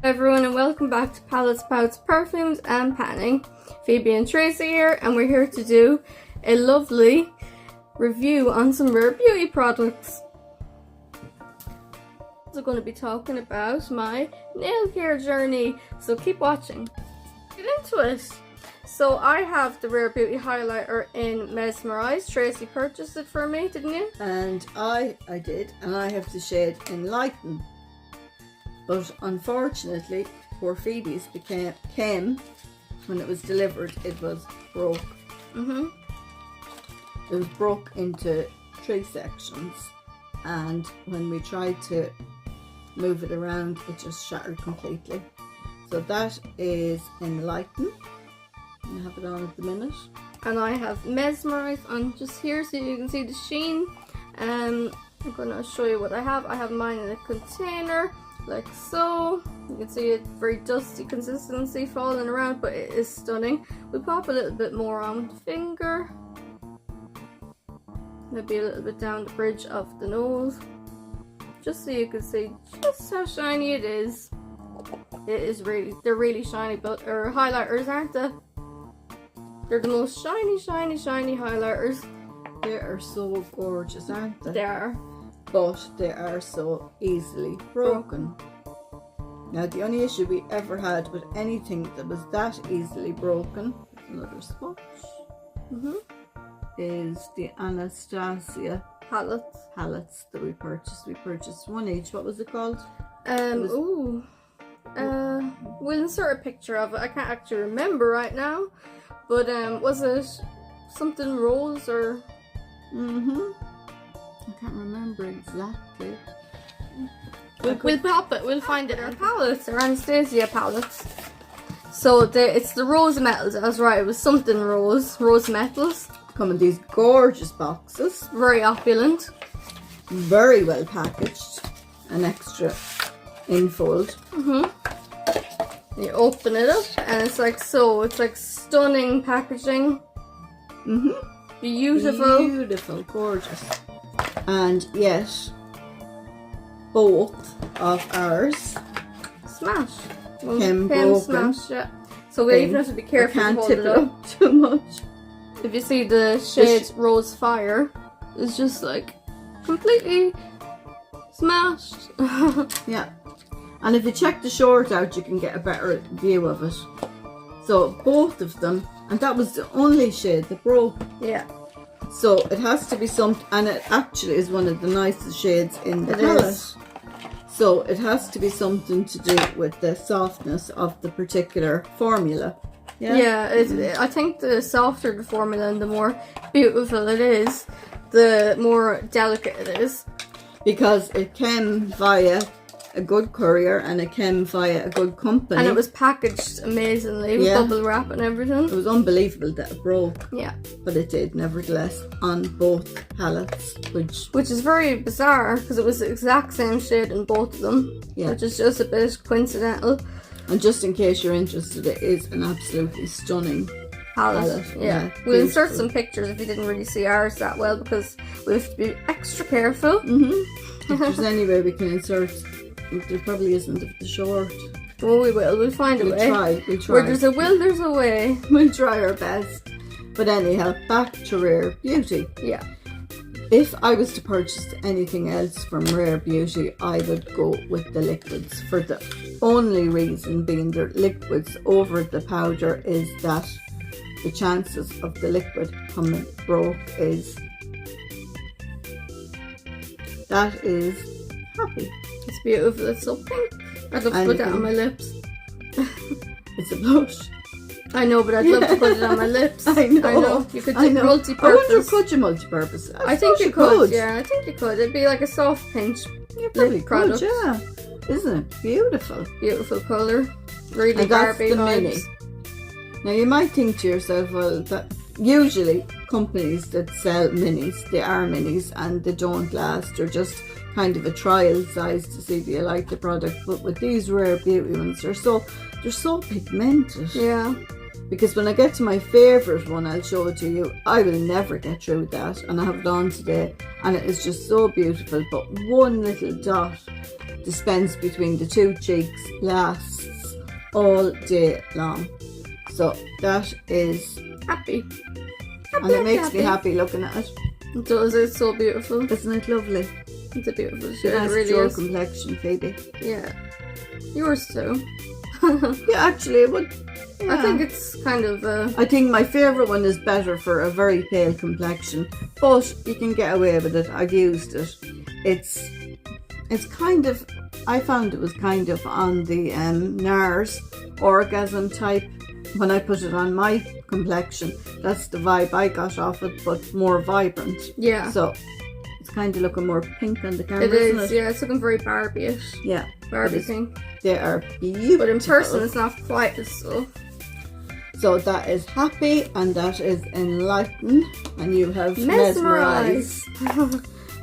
Everyone, and welcome back to Palettes, Pouts, Perfumes and Panning. Phoebe and Tracy here, and we're here to do a lovely review on some Rare Beauty products. I'm going to be talking about my nail care journey, so keep watching. Get into it. So I have the Rare Beauty highlighter in Mesmerize. Tracy purchased it for me, didn't you? And I did, and I have the shade Enlighten. But unfortunately, poor Phoebe's came when it was delivered, it was broke. It was broke into 3 sections, and when we tried to move it around, it just shattered completely. So that is Enlighten. I have it on at the minute. And I have Mesmerize on just here so you can see the sheen. I'm going to show you what I have. I have mine in a container, like so. You can see it very dusty consistency falling around, but it is stunning. We pop a little bit more on with the finger, maybe a little bit down the bridge of the nose, just so you can see just how shiny it is. It is really, they're really shiny, but highlighters, aren't they? They're the most shiny highlighters. They are so gorgeous, aren't they? They are. But they are so easily broken. Now the only issue we ever had with anything that was that easily broken, another swatch, is the Anastasia palettes that we purchased. We purchased one each. What was it called? We'll insert a picture of it. I can't actually remember right now, but was it something rose or? I can't remember exactly. We'll pop it. We'll find it. Our palettes are Anastasia palettes. So it's the rose metals. I was right. It was something rose metals. Come in these gorgeous boxes. Very opulent. Very well packaged. An extra infold. You open it up and it's like so. It's like stunning packaging. Beautiful, gorgeous. And yet, both of ours smash. came broken. Smash, yeah. So we even have to be careful to hold it up too much. If you see the shade Rose Fire, it's just like completely smashed. Yeah. And if you check the short out, you can get a better view of it. So both of them, and that was the only shade that broke. Yeah. So it has to be something, and it actually is one of the nicest shades in the palette. So it has to be something to do with the softness of the particular formula. Yeah, I think the softer the formula and the more beautiful it is, the more delicate it is. Because it came via a good courier and it came via a good company. And it was packaged amazingly with bubble wrap and everything. It was unbelievable that it broke. Yeah. But it did, nevertheless, on both palettes. Which is very bizarre because it was the exact same shade in both of them. Yeah. Which is just a bit coincidental. And just in case you're interested, it is an absolutely stunning palette. Yeah. We'll insert some pictures if you didn't really see ours that well because we have to be extra careful. If there's any way we can insert, there probably isn't of the short. Well, we will. We'll find a way. We'll try. Where there's a will, there's a way. We'll try our best. But anyhow, back to Rare Beauty. Yeah. If I was to purchase anything else from Rare Beauty, I would go with the liquids. For the only reason being the liquids over the powder is that the chances of the liquid coming broke is happy. It's beautiful. It's so pink. I'd love to put that on my lips. It's a blush. I know, but I'd love to put it on my lips. I know. You could do multi-purpose. I wonder, could you multi-purpose? I think you could. Yeah, I think you could. It'd be like a soft pinch. You probably could, yeah. Isn't it beautiful? Beautiful colour. Really and that's Barbie the vibes. mini. Now you might think to yourself, well, that usually companies that sell minis, they are minis and they don't last. They're just kind of a trial size to see if you like the product. But with these Rare Beauty ones, they're so pigmented. Yeah. Because when I get to my favourite one, I'll show it to you. I will never get through that, and I have it on today, and it is just so beautiful. But one little dot dispense between the two cheeks lasts all day long. So that is Happy. and it makes me happy looking at it. It does, it's so beautiful. Isn't it lovely? It's a beautiful It shade, it has really your is. complexion, Phoebe. Yeah. Yours too. Yeah, actually it would. Yeah. I think it's kind of I think my favourite one is better for a very pale complexion, but you can get away with it. I've used it. It's kind of, I found it was kind of on the NARS orgasm type when I put it on my complexion. That's the vibe I got off it, but more vibrant. yeah. So it's kind of looking more pink on the camera, It isn't is, it? yeah, it's looking very Barbie-ish. Yeah. Barbie it is. pink. They are beautiful. But in person it's not quite as so. So that is happy and that is enlighten, and you have mesmerise.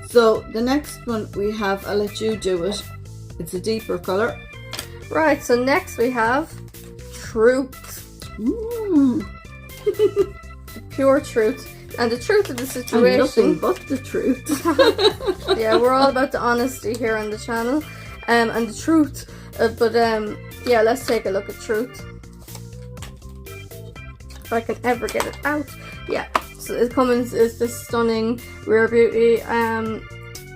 So the next one we have, I'll let you do it. It's a deeper colour. Right, so next we have truth. Pure truth. And the truth of the And nothing situation. but the truth. Yeah, we're all about the honesty here on the channel. And the truth. Yeah, let's take a look at truth. If I can ever get it out. Yeah. So it comes is this stunning Rare Beauty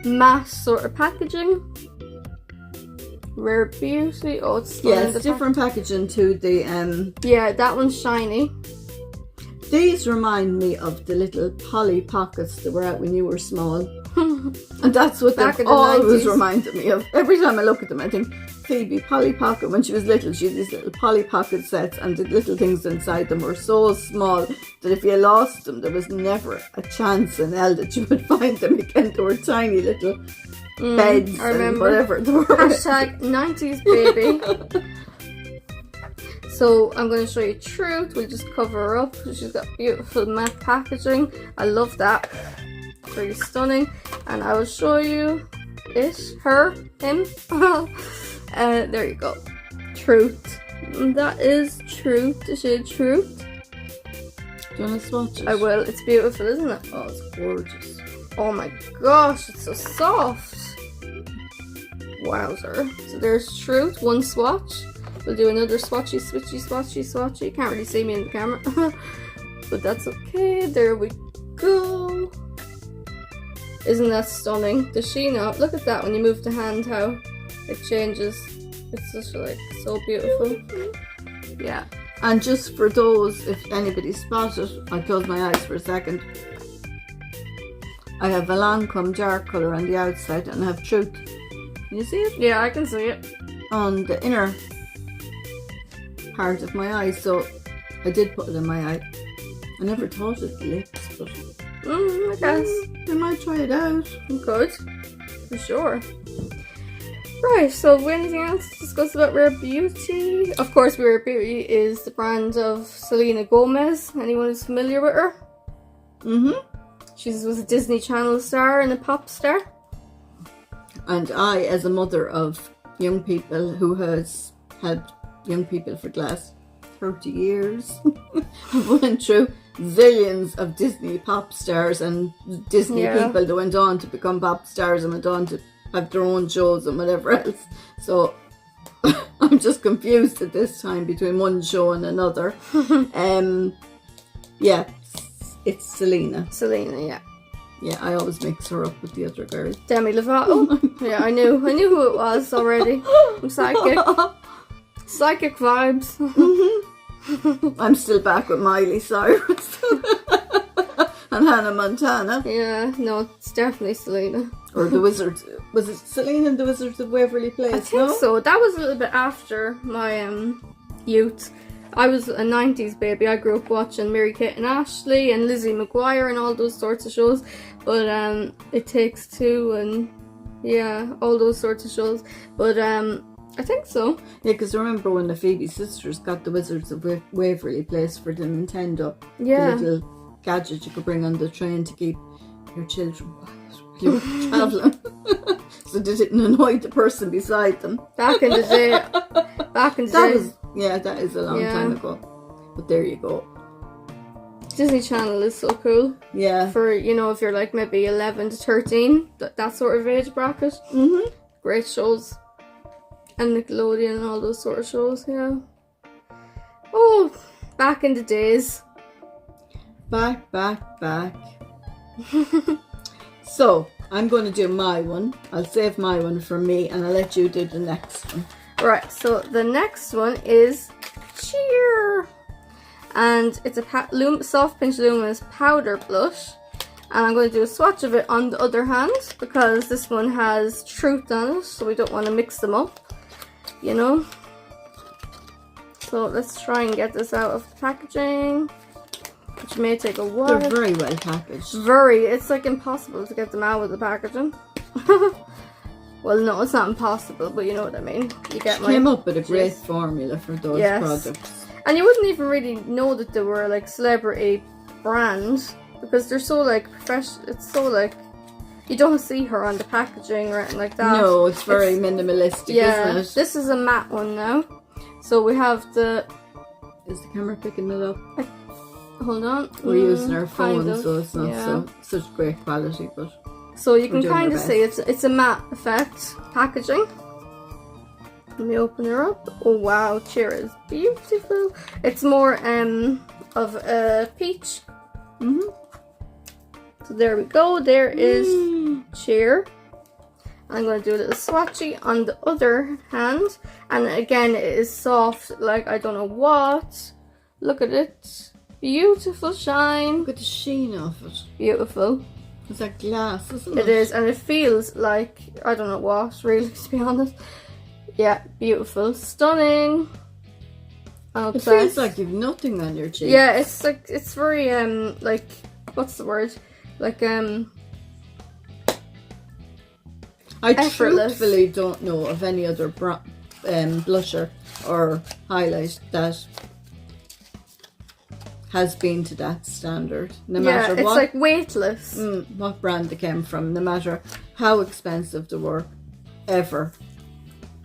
matte sort of packaging. Rare Beauty. Oh, it's stunning. Yeah, it's different packaging to the Yeah, that one's shiny. These remind me of the little Polly pockets that were out when you were small. And that's what Back they've in the always 90s. reminded me of. Every time I look at them, I think Phoebe Polly Pocket, when she was little, she had these little Polly Pocket sets, and the little things inside them were so small that if you lost them, there was never a chance in hell that you would find them again. They were tiny little beds I and remember. whatever they were. Hashtag 90s baby. So I'm going to show you truth. We'll just cover her up. She's got beautiful matte packaging. I love that. Very stunning. And I will show you it, her, him. There you go. Truth. And that is truth. The shade truth. Do you want to swatch it? I will. It's beautiful, isn't it? Oh, it's gorgeous. Oh my gosh, it's so soft. Wowzer. So there's truth. One swatch. We'll do another swatchy, switchy, swatchy, swatchy. You can't really see me in the camera. But that's okay. There we go. Isn't that stunning? The sheen up. Look at that when you move the hand, how it changes. It's just like so beautiful. Yeah. And just for those, if anybody spotted, I close my eyes for a second. I have a Lancome dark colour on the outside and I have truth. Can you see it? Yeah, I can see it. On the inner part of my eye, so I did put it in my eye. I never thought of the lips, but I guess. I might try it out. Good. For sure. Right, so anything else to discuss about Rare Beauty? Of course, Rare Beauty is the brand of Selena Gomez. Anyone who's familiar with her? She was a Disney Channel star and a pop star. And I, as a mother of young people who has had young people for the last 30 years, went through zillions of Disney pop stars and Disney people that went on to become pop stars and went on to have their own shows and whatever else. So I'm just confused at this time between one show and another. Yeah, it's Selena. Selena, yeah. Yeah, I always mix her up with the other girl. Demi Lovato. Yeah, I knew who it was already. I'm psychic. Psychic vibes. I'm still back with Miley Cyrus and Hannah Montana. Yeah, no, it's definitely Selena. Or the Wizards. Was it Selena and the Wizards of Waverly Place? I think so. That was a little bit after my youth. I was a 90s baby. I grew up watching Mary-Kate and Ashley and Lizzie McGuire and all those sorts of shows. But It Takes Two and yeah, all those sorts of shows. But I think so. Yeah, because I remember when the Phoebe sisters got the Wizards of Waverly Place for the Nintendo. Yeah. The little gadget you could bring on the train to keep your children quiet while you were travelling. So they didn't annoy the person beside them. Back in the day. That is a long time ago. But there you go. Disney Channel is so cool. Yeah. For, you know, if you're like maybe 11 to 13, that sort of age bracket. Great shows. And Nickelodeon and all those sort of shows, yeah. Oh, back in the days. Back. So, I'm going to do my one. I'll save my one for me and I'll let you do the next one. Right, so the next one is Cheer. And it's a soft pinch luminous powder blush. And I'm going to do a swatch of it on the other hand because this one has Truth on it, so we don't want to mix them up, you know. So let's try and get this out of the packaging, which may take a while. They're very well packaged. It's like impossible to get them out of the packaging. Well, no, it's not impossible, but you know what I mean. You get She came up with a great formula for those products. And you wouldn't even really know that they were like celebrity brands because they're so like professional. It's so like you don't see her on the packaging or anything like that. No, it's very minimalistic, isn't it? This is a matte one now. So we have the. Is the camera picking it up? Hold on. We're using our phone, kind of, so it's not such great quality, but. So you can kind of see it's a matte effect packaging. Let me open her up. Oh wow, Cheer is beautiful. It's more of a peach. So there we go. There is Cheer. I'm going to do a little swatchy on the other hand, and again it is soft like I don't know what. Look at it, beautiful shine. Look at the sheen of it. Beautiful. It's like glass, isn't it? It is, and it feels like I don't know what, really, to be honest. Yeah, beautiful, stunning. It feels like you've nothing on your cheeks. Yeah, it's like it's very like what's the word? Like I effortless. truthfully don't know of any other blusher or highlight that has been to that standard. No matter it's what, like weightless. what brand they came from, no matter how expensive they were, ever.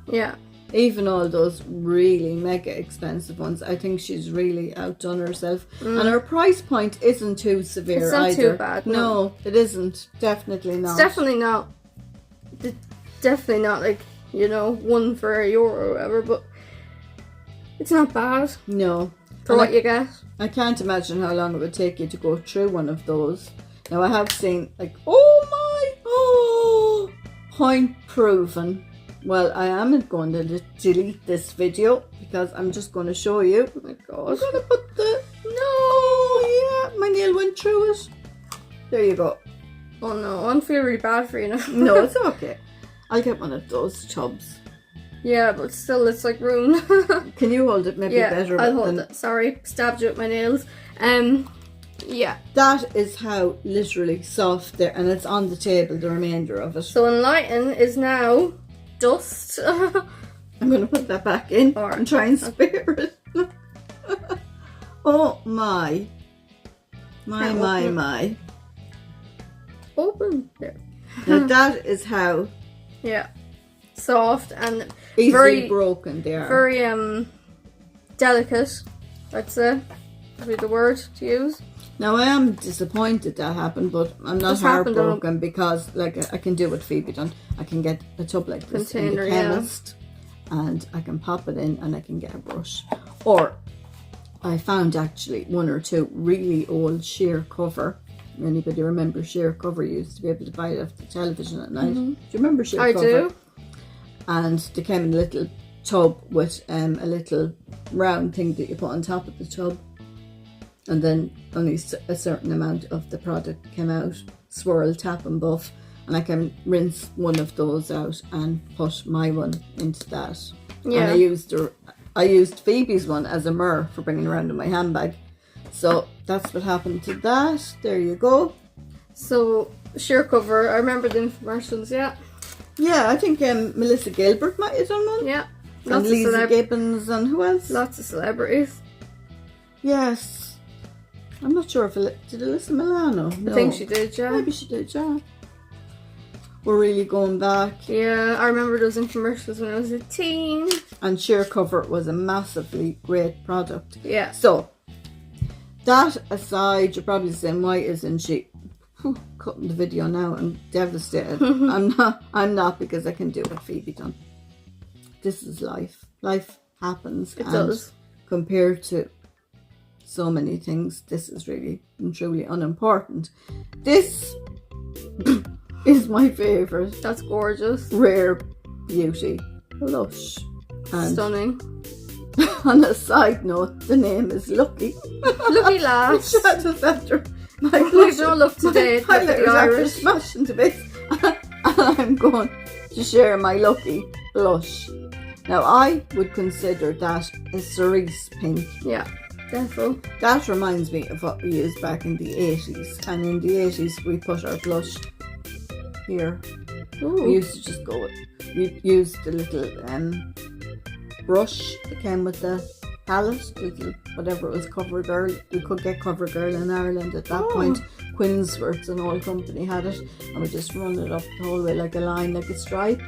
Yeah. Even all those really mega expensive ones, I think she's really outdone herself. And her price point isn't too severe It's not either. too bad. No, it isn't. Definitely not. It's definitely not. Definitely not like, you know, one for €1 or whatever, but it's not bad No. for what you get. I can't imagine how long it would take you to go through one of those. Now I have seen like, point proven. Well, I am going to delete this video because I'm just going to show you. Oh my god. I'm going to put the... No! Yeah, my nail went through it. There you go. Oh no, I feel really bad for you now. No, it's okay. I'll get one of those tubs. Yeah, but still, it's like ruined. Can you hold it maybe better? I'll hold it. Sorry, stabbed you with my nails. Yeah. That is how literally soft there, and it's on the table, the remainder of it. So Enlighten is now dust. I'm going to put that back in and try and spare it. Oh my. My. Open. There. Now that is how Yeah. Soft and easily very broken they are. very delicate, I'd say would be the word to use. Now I am disappointed that happened, but I'm not heartbroken because like I can do what Phoebe done. I can get a tub like this in the chemist and I can pop it in and I can get a brush. Or I found actually one or two really old sheer cover. Anybody remember sheer cover? You used to be able to buy it off the television at night. Do you remember sheer cover? I do. And they came in a little tub with a little round thing that you put on top of the tub, and then only a certain amount of the product came out, swirl, tap and buff, and I can rinse one of those out and put my one into that. Yeah. And I used Phoebe's one as a mirror for bringing around in my handbag. So that's what happened to that. There you go. So sheer cover, I remember the infomercials, yeah. Yeah, I think Melissa Gilbert might have done one. Yeah. And Lisa Gibbons and who else? Lots of celebrities. Yes. I'm not sure if did Alyssa Milano? No. I think she did, yeah. Maybe she did, yeah. We're really going back. Yeah, I remember those infomercials when I was a teen. And sheer cover was a massively great product. Yeah. So that aside, you're probably saying, why isn't she cutting the video now? I'm devastated. I'm not because I can do what Phoebe done. this is life. Life happens. It does. Compared to so many things, this is really and truly unimportant. This is my favourite. That's gorgeous. Rare Beauty blush. And Stunning. on a side note, the name is Lucky. Lucky lass. Shadows after my We blush. don't look today. My Look at the highlighters after Irish. smashing to bits. And I'm going to share my Lucky blush. Now, I would consider that a cerise pink. Yeah, definitely. That reminds me of what we used back in the 80s. And in the 80s, we put our blush here. We Ooh. used to just go with, we used the little brush that came with the palette, little whatever it was, CoverGirl. We could get CoverGirl in Ireland at that point. Quinsworth's and all company had it, and we just run it up the whole way like a line, like a stripe.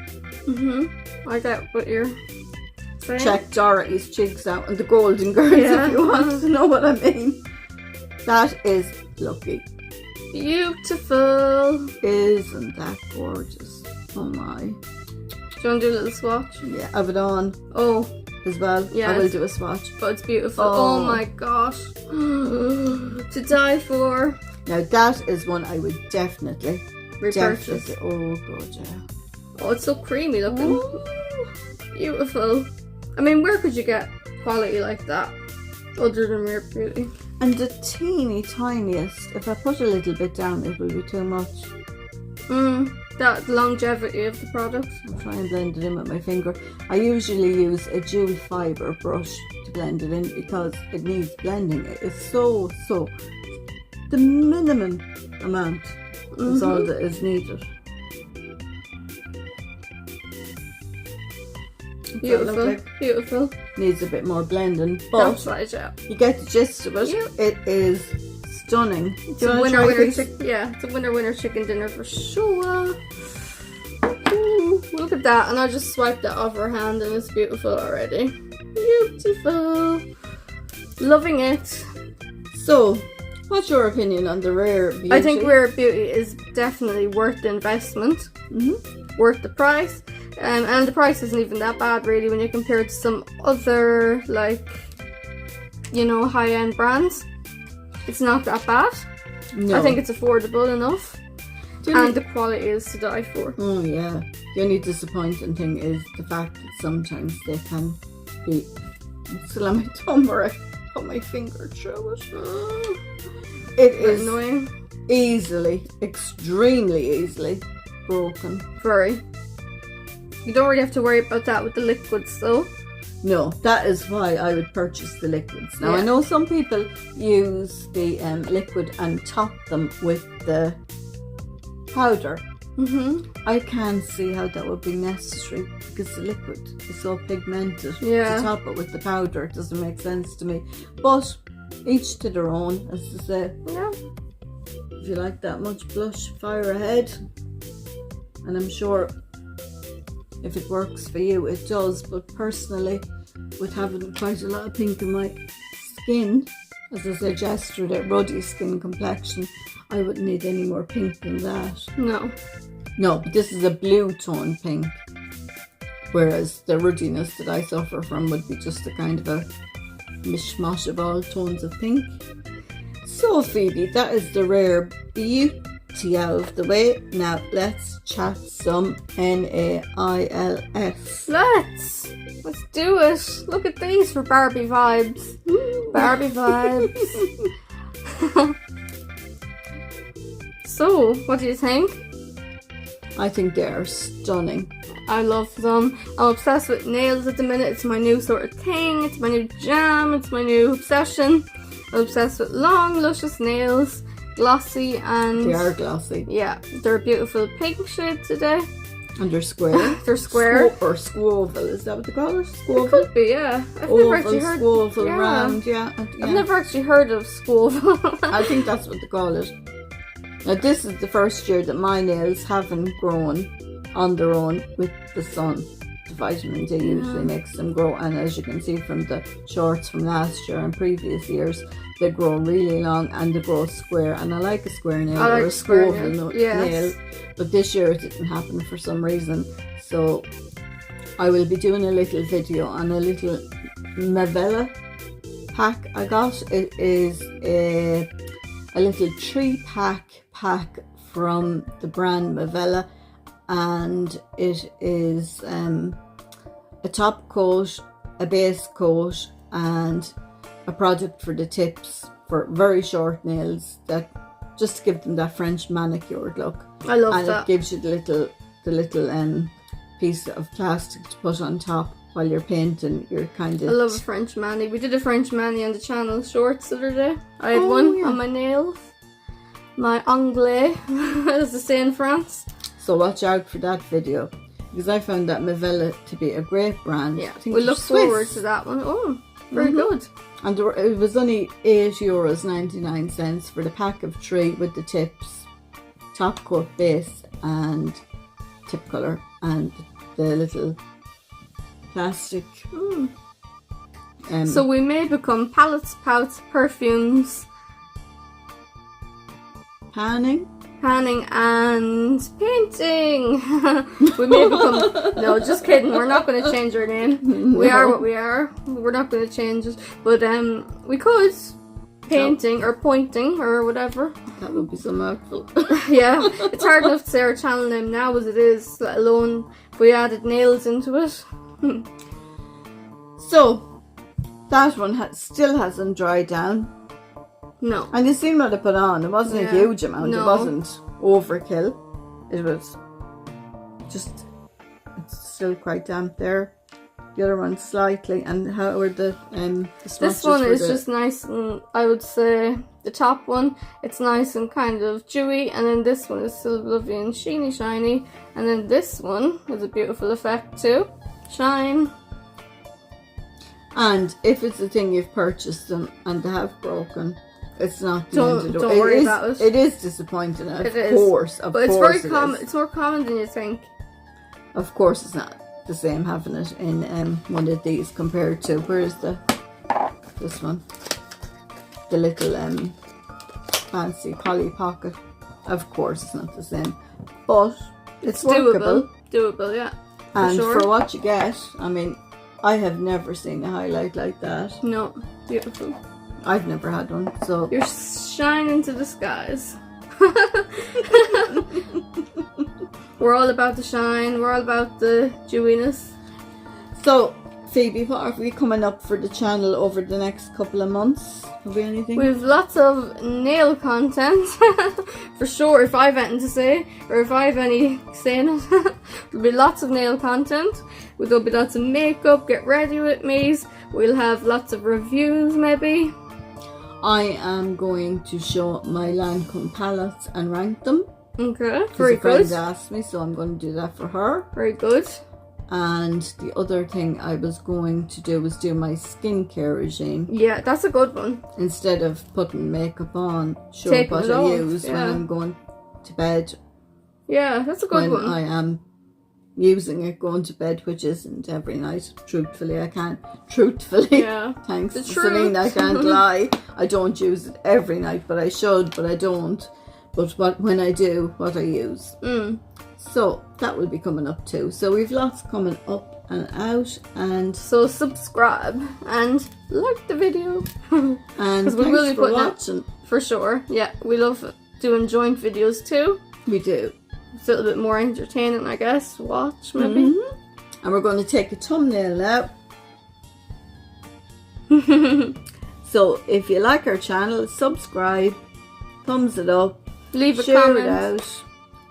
I get what you're saying. Check Dorothy's cheeks out and the Golden Girls Yeah. if you want to know what I mean. That is Lucky. Beautiful. Isn't that gorgeous? Oh my. Do you want to do a little swatch? Yeah, I have it on Oh, as well. Yes. I will do a swatch. but it's beautiful. Oh. Oh my gosh. To die for. Now that is one I would definitely. Repurchase. Oh god, yeah. Oh, it's so creamy looking. Beautiful. I mean, where could you get quality like that? Other than Rare Beauty. And the teeny tiniest, if I put a little bit down, it will be too much. That longevity of the product. I'll try and blend it in with my finger. I usually use a dual fibre brush to blend it in because it needs blending. It's so, the minimum amount is all that is needed. Beautiful. Beautiful. Needs a bit more blending, but That's right, yeah. you get the gist of it. Yeah. It is stunning. It's a winner yeah, it's a winner chicken dinner for sure. Ooh, look at that, and I just swiped that off her hand and it's beautiful already. Beautiful. Loving it. So, what's your opinion on the Rare Beauty? I think Rare Beauty is definitely worth the investment. Worth the price. And the price isn't even that bad really when you compare it to some other, like, you know, high-end brands. It's not that bad. No. I think it's affordable enough. Do you And need- the quality is to die for. Oh yeah. The only disappointing thing is the fact that sometimes they can be. I'm still on my tongue where I put my finger through it. It is Annoying. easily, extremely easily broken. Very. You don't really have to worry about that with the liquids though. No, that is why I would purchase the liquids. Now I Yeah. know some people use the liquid and top them with the powder. I can't see how that would be necessary because the liquid is so pigmented. Yeah. To top it with the powder, it doesn't make sense to me. But each to their own, as to say. Yeah. If you like that much blush, fire ahead. And I'm sure if it works for you, it does. But personally, with having quite a lot of pink in my skin, as I said yesterday, ruddy skin complexion, I wouldn't need any more pink than that. No. No, but this is a blue tone pink. Whereas the ruddiness that I suffer from would be just a kind of a mishmash of all tones of pink. So Phoebe, that is the Rare Beauty out of the way. Now let's chat some NAILS. Let's do it. Look at these for Barbie vibes. Barbie vibes. So, what do you think? I think they are stunning. I love them. I'm obsessed with nails at the minute. It's my new sort of thing. It's my new jam. It's my new obsession. I'm obsessed with long, luscious nails. Glossy and... They are glossy. Yeah, they're a beautiful pink shade today. And they're square. They're square. Or squoval, is that what they call it? It Squoval? could be, yeah. I've never actually heard... Squoval, yeah. round, yeah. I've never actually heard of squoval. I think that's what they call it. Now this is the first year that my nails haven't grown on their own with the sun. The vitamin D usually makes them grow, and as you can see from the shorts from last year and previous years, they grow really long and they grow square, and I like a square nail or a square squoval nail. nail. But this year it didn't happen for some reason, so I will be doing a little video on a little Mavella pack I got. It is a little 3-pack pack from the brand Mavella, and it is a top coat, a base coat, and a product for the tips for very short nails, that just to give them that French manicured look. I love and that. It gives you the little piece of plastic to put on top while you're painting. You're kind of. I love a French mani. We did a French mani on the channel shorts the other day. I had one on my nails. My anglais, as they say in France. So watch out for that video, because I found that Mavella to be a great brand. Yeah, I think we look Swiss. forward to that one. Oh, very good. And it was only €8.99 for the pack of 3 with the tips, top coat, base, and tip colour, and the little plastic. So we may become palettes, pouts, perfumes, panning, and painting. We may become. No, just kidding. We're not going to change our name. We are what we are. We're not going to change it. But we could. Painting or pointing or whatever. That would be so mouthful. Yeah, it's hard enough to say our channel name now as it is, let alone if we added nails into it. So that one still hasn't dried down. No. And you seen what I put on. It wasn't a huge amount. No. It wasn't overkill. It was just, it's still quite damp there. The other one slightly. And how are the swatches? This one is just nice, and I would say the top one, it's nice and kind of dewy, and then this one is still lovely and shiny, and then this one has a beautiful effect too. Shine. And if it's a thing you've purchased them and they have broken, it's not the end of the Don't worry about it. It is disappointing, of It course. is. Of but it's course very common. It's more common than you think. Of course, it's not the same having it in one of these compared to, where's this one? The little fancy Polly Pocket. Of course, it's not the same, but it's workable. Doable, yeah. And sure. for what you get, I mean, I have never seen a highlight like that. No, beautiful. I've never had one, so You're shining to the skies. We're all about the shine. We're all about the dewiness. So, Phoebe, what are we coming up for the channel over the next couple of months? Have we anything? We've lots of nail content, for sure, if I've anything to say, or if I've any saying it. There'll be lots of nail content. There'll be lots of makeup, get ready with me. We'll have lots of reviews, maybe. I am going to show my Lancome palettes and rank them. Okay, very a friend good. asked me, so I'm going to do that for her. Very good. And the other thing I was going to do was do my skincare regime. Yeah, that's a good one. Instead of putting makeup on, show Taking what it I off, use when I'm going to bed. Yeah, that's a good when one. I am using it going to bed, which isn't every night. Truthfully, Yeah. Thanks The to Celine, I truth. can't lie. I don't use it every night, but I should, but I don't. But when I do, what I use. So that will be coming up too. So we've lots coming up and out, and So subscribe and like the video. and 'Cause we thanks will be for putting it- watching. For sure. Yeah, we love doing joint videos too. We do. It's a little bit more entertaining, I guess. Watch, maybe. And we're going to take a thumbnail now. So if you like our channel, subscribe, thumbs it up, Leave a share comment. it out.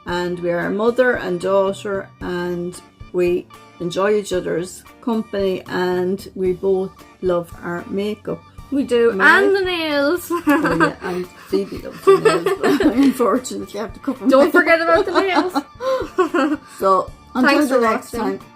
And we are a mother and daughter, and we enjoy each other's company, and we both love our makeup. We do. Am I And right? the nails. Oh, yeah, and Phoebe loves the nails, but I unfortunately have to cover Don't my forget about the nails. So until Thanks the for next watching. time.